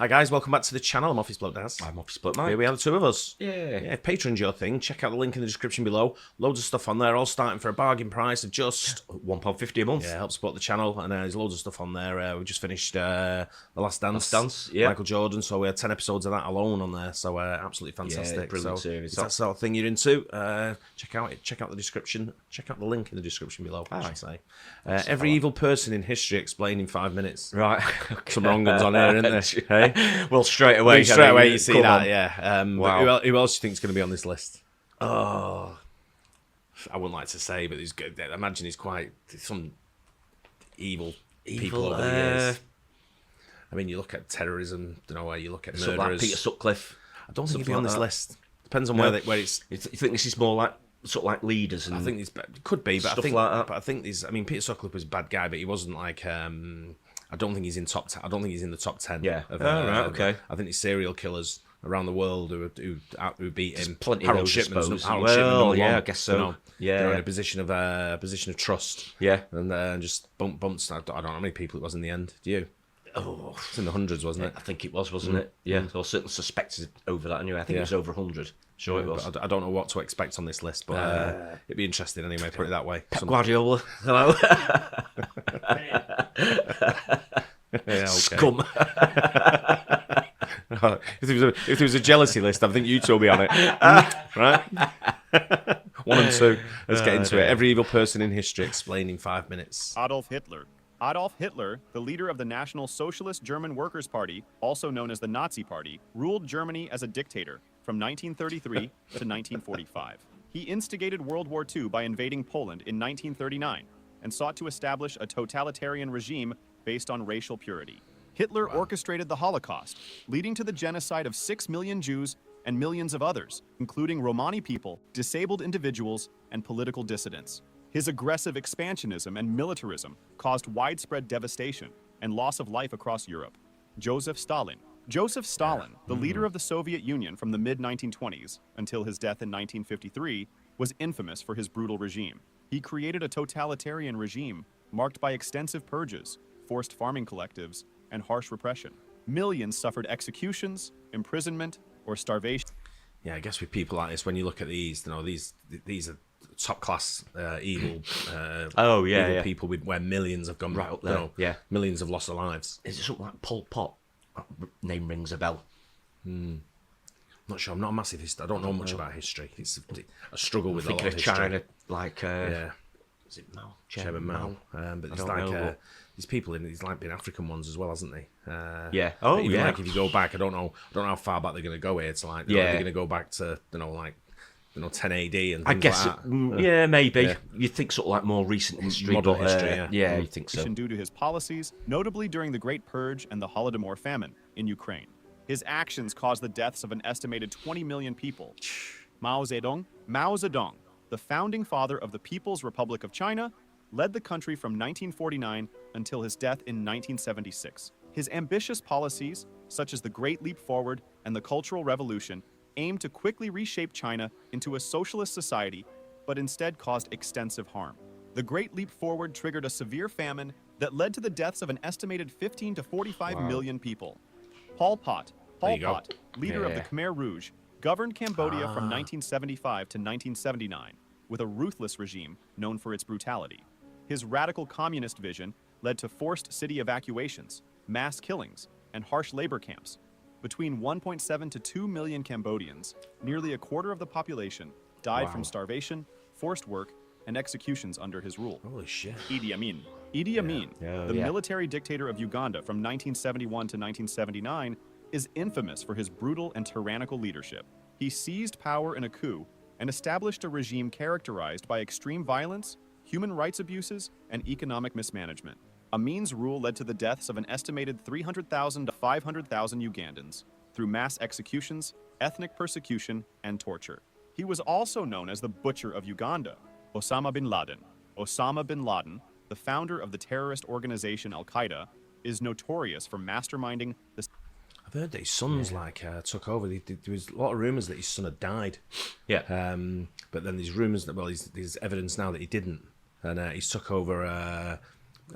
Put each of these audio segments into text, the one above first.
Hi guys, welcome back to the channel. I'm Office Bloke Daz. I'm Office Bloke Mike. Here we are, the two of us. Yeah. If Patreon's your thing, check out the link in the description below. Loads of stuff on there, all starting for a bargain price of just £1.50 a month. Yeah, help support the channel, and there's loads of stuff on there. We just finished The Last Dance. Yeah. Michael Jordan, so we had 10 episodes of that alone on there, so absolutely fantastic. Yeah, brilliant series. If that's the sort of thing you're into, check out the description. Check out the link in the description below, I should say. Every evil person in history explained in 5 minutes. Right. Okay. Some wrong ones on here, isn't there? Hey? Well, straight away you see that, yeah. Wow. Who else do you think is going to be on this list? Oh, I wouldn't like to say, but I imagine he's quite some evil people over the years. I mean, you look at terrorism, you look at murderers. Like Peter Sutcliffe. I don't think he'd be on this list. Depends on where it's. You think this is more like sort of like leaders? And I think it could be, but stuff I think like that. But I think these. I mean, Peter Sutcliffe was a bad guy, but he wasn't like. I don't think he's in top 10. I don't think he's in the top 10. Yeah. Right. Okay. I think these serial killers around the world who beat him. Plenty Harold of those, Shipman's. I suppose. Harold Shipman, yeah, one, I guess so. They're in a position of trust. Yeah. And just bumps. I don't know how many people it was in the end. Do you? Oh, it's in the hundreds, wasn't it? I think it was, wasn't it? Yeah. Or certainly suspected over that anyway. I think it was over 100. Sure, it was. I don't know what to expect on this list, but it'd be interesting anyway. Put it that way. Pep Guardiola. Hello. Yeah, okay. Scum. If there was a jealousy list, I think you two will be on it. Right? 1 and 2. Let's get into it. Every evil person in history explained in 5 minutes. Adolf Hitler. Adolf Hitler, the leader of the National Socialist German Workers' Party, also known as the Nazi Party, ruled Germany as a dictator from 1933 to 1945. He instigated World War II by invading Poland in 1939 and sought to establish a totalitarian regime based on racial purity. Hitler orchestrated the Holocaust, leading to the genocide of 6 million Jews and millions of others, including Romani people, disabled individuals, and political dissidents. His aggressive expansionism and militarism caused widespread devastation and loss of life across Europe. Joseph Stalin. Joseph Stalin, the leader of the Soviet Union from the mid-1920s until his death in 1953, was infamous for his brutal regime. He created a totalitarian regime marked by extensive purges, forced farming collectives, and harsh repression. Millions suffered executions, imprisonment, or starvation. Yeah, I guess with people like this, when you look at these, these are top class evil. Evil people where millions have gone right up there. Millions have lost their lives. Is it something like Pol Pot? That name rings a bell. Not sure. I'm not a massive history. I don't know much about history. It's a struggle with a lot Thinking of of history. China, like is it Mao? Chairman Mao. But it's like these people He's like been African ones as well, hasn't they? Yeah. Oh, yeah. Like if you go back, I don't know how far back they're going to go here. It's like they're going to go back to 10 AD and things I guess like that. Yeah, maybe. Yeah. You think sort of like more recent history, modern history. Yeah, you think so. Due to his policies, notably during the Great Purge and the Holodomor famine in Ukraine. His actions caused the deaths of an estimated 20 million people. Mao Zedong, the founding father of the People's Republic of China, led the country from 1949 until his death in 1976. His ambitious policies, such as the Great Leap Forward and the Cultural Revolution, aimed to quickly reshape China into a socialist society, but instead caused extensive harm. The Great Leap Forward triggered a severe famine that led to the deaths of an estimated 15 to 45 million people. Pol Pot, leader of the Khmer Rouge, governed Cambodia from 1975 to 1979, with a ruthless regime known for its brutality. His radical communist vision led to forced city evacuations, mass killings, and harsh labor camps. Between 1.7 to 2 million Cambodians, nearly a quarter of the population, died from starvation, forced work, and executions under his rule. Holy shit. Idi Amin, the military dictator of Uganda from 1971 to 1979, is infamous for his brutal and tyrannical leadership. He seized power in a coup and established a regime characterized by extreme violence, human rights abuses, and economic mismanagement. Amin's rule led to the deaths of an estimated 300,000 to 500,000 Ugandans through mass executions, ethnic persecution, and torture. He was also known as the Butcher of Uganda. Osama bin Laden, the founder of the terrorist organization Al-Qaeda, is notorious for masterminding the... I've heard that his son's took over. There was a lot of rumours that his son had died. Yeah. But then there's rumours that, there's evidence now that he didn't. And he's took over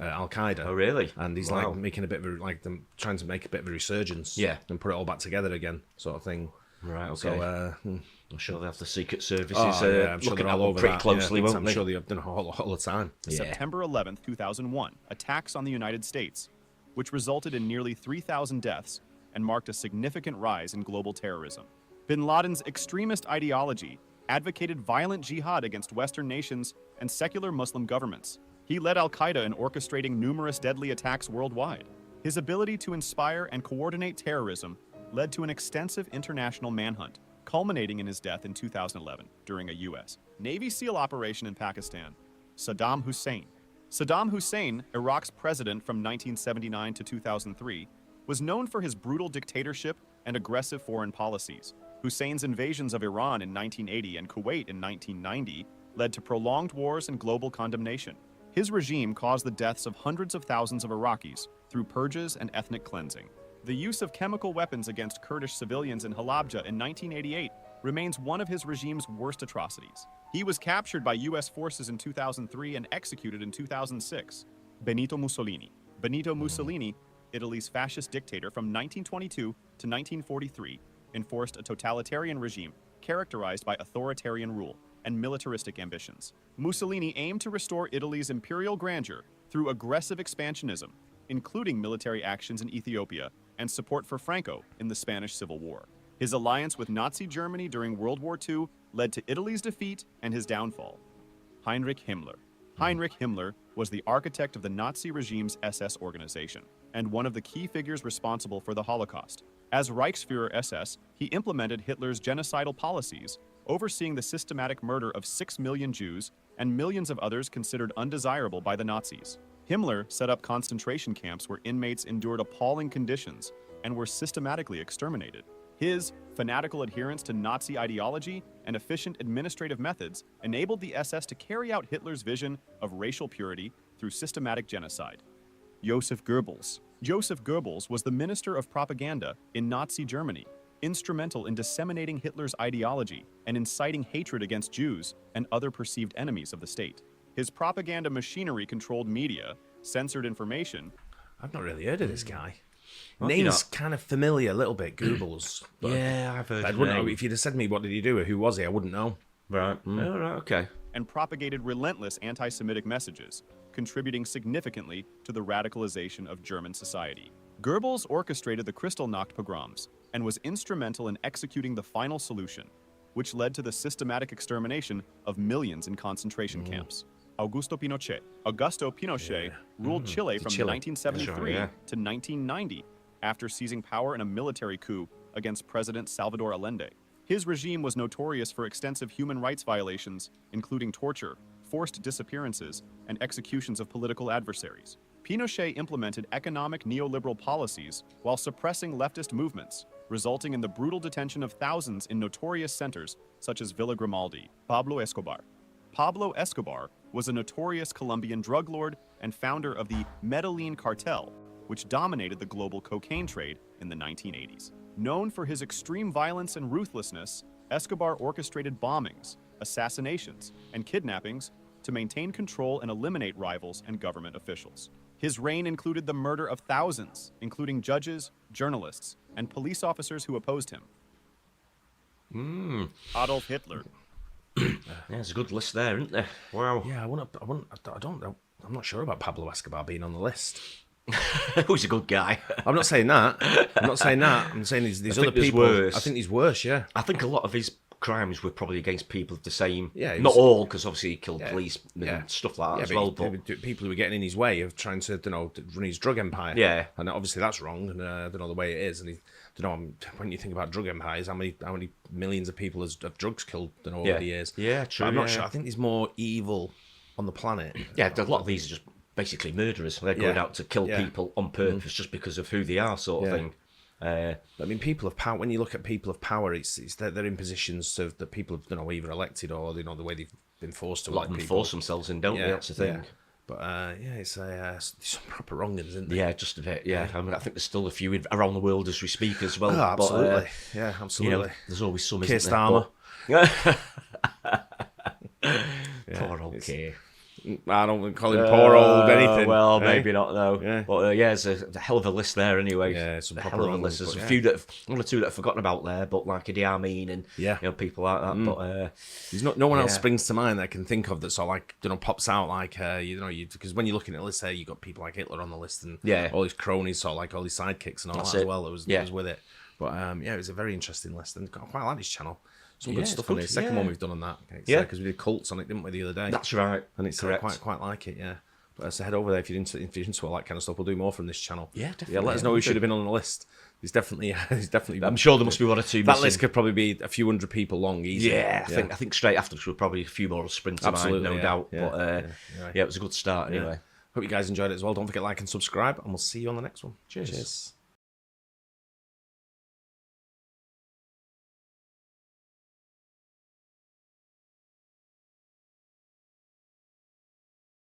Al Qaeda. Oh, really? And he's Wow. like making a bit of them trying to make a bit of a resurgence. Yeah. And put it all back together again, sort of thing. Right. Okay. So I'm sure they have the secret services I'm sure looking they're at all them over pretty that. closely, won't I'm they? sure they've done all the time. Yeah. September 11th, 2001, attacks on the United States, which resulted in nearly 3,000 deaths and marked a significant rise in global terrorism. Bin Laden's extremist ideology advocated violent jihad against Western nations and secular Muslim governments. He led al-Qaeda in orchestrating numerous deadly attacks worldwide. His ability to inspire and coordinate terrorism led to an extensive international manhunt, culminating in his death in 2011 during a U.S. Navy SEAL operation in Pakistan. Saddam Hussein. Saddam Hussein, Iraq's president from 1979 to 2003, was known for his brutal dictatorship and aggressive foreign policies. Hussein's invasions of Iran in 1980 and Kuwait in 1990 led to prolonged wars and global condemnation. His regime caused the deaths of hundreds of thousands of Iraqis through purges and ethnic cleansing. The use of chemical weapons against Kurdish civilians in Halabja in 1988 remains one of his regime's worst atrocities. He was captured by U.S. forces in 2003 and executed in 2006. Benito Mussolini. Benito Mussolini, Italy's fascist dictator from 1922 to 1943, enforced a totalitarian regime characterized by authoritarian rule and militaristic ambitions. Mussolini aimed to restore Italy's imperial grandeur through aggressive expansionism, including military actions in Ethiopia and support for Franco in the Spanish Civil War. His alliance with Nazi Germany during World War II led to Italy's defeat and his downfall. Heinrich Himmler. Heinrich Himmler was the architect of the Nazi regime's SS organization and one of the key figures responsible for the Holocaust. As Reichsführer SS, he implemented Hitler's genocidal policies, overseeing the systematic murder of 6 million Jews and millions of others considered undesirable by the Nazis. Himmler set up concentration camps where inmates endured appalling conditions and were systematically exterminated. His fanatical adherence to Nazi ideology and efficient administrative methods enabled the SS to carry out Hitler's vision of racial purity through systematic genocide. Joseph Goebbels. Joseph Goebbels was the Minister of Propaganda in Nazi Germany, instrumental in disseminating Hitler's ideology and inciting hatred against Jews and other perceived enemies of the state. His propaganda machinery controlled media, censored information. I've not really heard of this guy. Well, Name's kind of familiar, a little bit. Google's. Yeah, I've heard. I wouldn't know if you'd have said to me what did he do or who was he. I wouldn't know. Right. Oh, right. Okay. And propagated relentless anti-Semitic messages, contributing significantly to the radicalization of German society. Goebbels orchestrated the Kristallnacht pogroms and was instrumental in executing the final solution, which led to the systematic extermination of millions in concentration camps. Augusto Pinochet ruled Chile from 1973 to 1990 after seizing power in a military coup against President Salvador Allende. His regime was notorious for extensive human rights violations, including torture, forced disappearances, and executions of political adversaries. Pinochet implemented economic neoliberal policies while suppressing leftist movements, resulting in the brutal detention of thousands in notorious centers such as Villa Grimaldi. Pablo Escobar. Pablo Escobar was a notorious Colombian drug lord and founder of the Medellin cartel, which dominated the global cocaine trade in the 1980s. Known for his extreme violence and ruthlessness, Escobar orchestrated bombings, assassinations, and kidnappings to maintain control and eliminate rivals and government officials. His reign included the murder of thousands, including judges, journalists, and police officers who opposed him. Adolf Hitler. Yeah, there's a good list there, isn't there? Wow. Yeah, I don't know. I'm not sure about Pablo Escobar being on the list. Who's a good guy? I'm not saying that. I'm saying these other people. Worse. I think he's worse. Yeah. I think a lot of his crimes were probably against people of the same. Yeah, not all, because obviously he killed police and stuff like that as well. But people who were getting in his way of trying to, run his drug empire. Yeah, and obviously that's wrong. And the way it is. And when you think about drug empires, how many millions of people has drugs killed over the years? Yeah, true. But I'm not sure. I think there's more evil on the planet. Yeah, a lot of these are just basically murderers. They're going out to kill people on purpose just because of who they are, sort of thing. I mean, people of power. When you look at people of power, it's they're in positions that people have either elected or the way they've been forced to. A lot of them force themselves in, don't they? That's the thing. Yeah. But it's some proper wrongings, isn't there? Yeah, just a bit. Yeah, I mean, I think there's still a few around the world as we speak as well. Oh, absolutely. But, absolutely. There's always some. Keir Isn't there? Starmer. Poor old Keir. I don't call him poor old anything. Well, eh? maybe not though. Yeah. But yeah, there's a hell of a list there anyway. Yeah, some a proper hell of a ones, list. There's but a few that one or two that I've forgotten about there, but like Idi Amin and people like that. But there's no one else springs to mind that I can think of that sort of like pops out like because when you're looking at a list here, you got people like Hitler on the list and all his cronies, sort of like all his sidekicks and all that as well. That was with it. But it was a very interesting list, and I quite like this channel. Some good stuff on it. Second one we've done on that. Because we did cults on it, didn't we, the other day? That's right. And it's quite like it, yeah. But so head over there if you're into all that kind of stuff. We'll do more from this channel. Yeah, definitely. Yeah, let us know who should have been on the list. There's definitely. I'm sure there must be one or two. That list could probably be a few hundred people long, easy. Yeah, I think straight after this, we'll probably a few more will spring to mind, no doubt. Yeah, but it was a good start anyway. Hope you guys enjoyed it as well. Don't forget to like and subscribe, and we'll see you on the next one. Cheers.